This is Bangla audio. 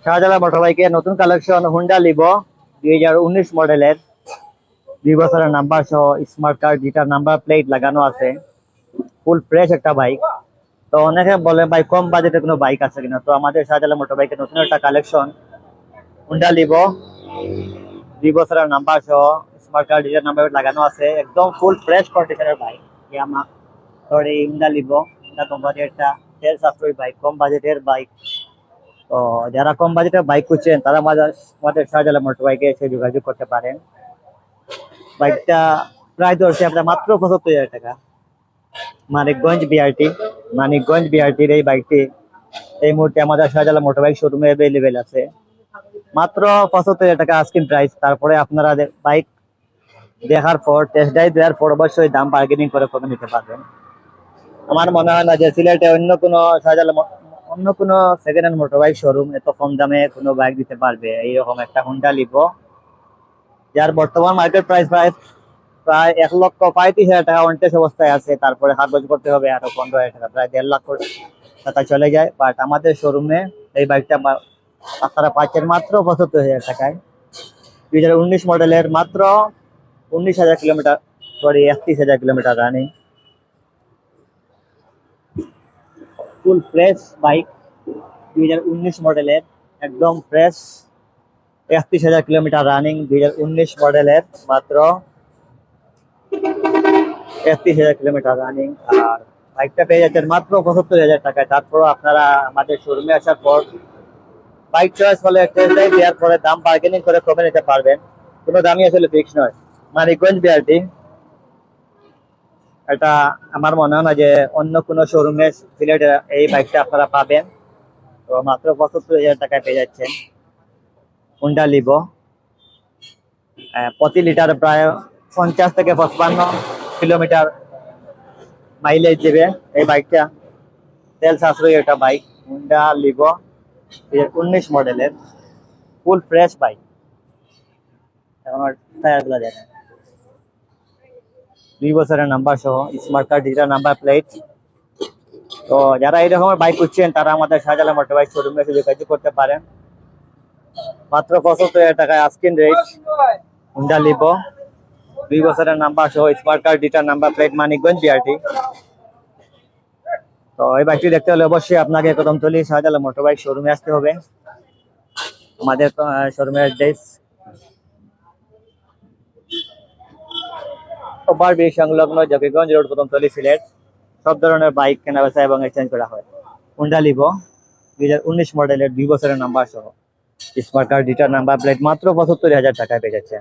শাহজালাল মোটরবাইকের নতুন কালেকশন হুন্ডা লিভো 2019 মডেলের 2 বছরের নাম্বার সহ স্মার্ট কার্ড যেটার নাম্বার প্লেট লাগানো আছে। ফুল ফ্রেশ একটা বাইক। তো অনেকে বলে ভাই কম বাজেটে কোনো বাইক আছে কিনা, তো আমাদের শাহজালাল মোটরবাইকের নতুন একটা কালেকশন হুন্ডা লিভো 2 বছরের নাম্বার সহ স্মার্ট কার্ড যেটার নাম্বার লাগানো আছে, একদম ফুল ফ্রেশ কন্ডিশনের বাইক। ইয়ামা সরি হুন্ডা লিভো, হুন্ডা কোম্পানির একটা সেল সাশ্রয়ী বাইক, কম বাজেটের বাইক। তো যারা কম বাজেটের বাইক খুঁজছেন তারা আমাদের শাহজালাল মোটর বাইকে এসে যোগাযোগ করতে পারেন। বাইকটা প্রায় ধরছে আপনার মাত্র 75,000 টাকা। মানিকগঞ্জ বিআরটির এই বাইকটি এই মুহূর্তে আমাদের শাহজালাল মোটর বাইক শোরুমে অ্যাভেলেবেল আছে মাত্র 75,000 টাকা আস্কিং প্রাইস। তারপরে আপনারা বাইক দেখার পর টেস্ট ড্রাইভ দেওয়ার পর অবশ্যই দাম বার্গেনিং করে কমে নিতে পারবেন। আমার মনে হয় না যে সিলেটে অন্য কোনো second hand motor bike showroom এত কম দামে কোনো বাইক দিতে পারবে এইরকম একটা হুন্ডা লিভো, যার বর্তমান মার্কেট প্রাইস প্রায় 1,35,000 টাকা অনটেস্ট অবস্থায় আছে। তারপরে কাগজ করতে হবে আরো 15,000 টাকা, প্রায় 1.5 লাখ টাকা চলে যায়। বাট আমাদের শোরুমে এই বাইকটা আপনারা পাচ্ছেন মাত্র 75,000 টাকায়। 2019 মডেলের, মাত্র 19,000 kilometre, sorry 31,000 kilometre running. Full fresh bike, 2019 মডেলের, একদম ফ্রেশ। 31,000 কিলোমিটার রানিং, 2019 মডেলের, মাত্র 31,000 কিলোমিটার রানিং। আর বাইকটা পেয়ে যাচ্ছেন মাত্র 75,000 টাকায়। তারপরও আপনারা আমাদের শোরুমে আসার পর বাইক চয়েস হলে টেস্ট ড্রাইভ দেওয়ার পরে দাম বার্গেনিং করে কমে নিতে পারবেন। কোনো দামই আসলে ফিক্স নয়। মানিকগঞ্জ বিআরটি, এটা আমার মনে হয় না যে অন্য কোনো শোরুমে সিলেটে এই বাইকটা আপনারা পাবেন। তো মাত্র 75,000 টাকায় পেয়ে যাচ্ছেন হুন্ডা লিভো। প্রতি লিটার প্রায় 50 থেকে 55 কিলোমিটার মাইলেজ দেবে এই বাইকটা। তেল সাশ্রয়ী একটা বাইক, হুন্ডা লিভো 2019 মডেলের, ফুল ফ্রেশ বাইক। আমার টায়ারগুলো দেখেন, 2 বছরের নাম্বার সহ smart card digital number plate. তো যারা এই রকমের বাইক খুঁজছেন তারা আমাদের শাহজালাল মোটর বাইক শোরুমে এসে যোগাযোগ করতে পারেন। মাত্র 75,000 টাকায় আস্কিং রেট হুন্ডা লিভো, 2 বছরের নাম্বার সহ smart card digital number plate, Manikganj BRT. তো এই বাইকটি দেখতে হলে অবশ্যই আপনাকে কদমতলী শাহজালাল মোটর বাইক শোরুমে আসতে হবে। আমাদের শোরুমের অ্যাড্রেস ওভারব্রিজ সংলগ্ন জকিগঞ্জ রোড, কদমতলী, সিলেট। সব ধরনের বাইক কেনা বেচা এবং এক্সচেঞ্জ করা হয়। হুন্ডা লিভো 2019 মডেলের, 2 বছরের নাম্বার সহ smart card digital number plate, মাত্র 75,000 টাকায় পেয়ে যাচ্ছে।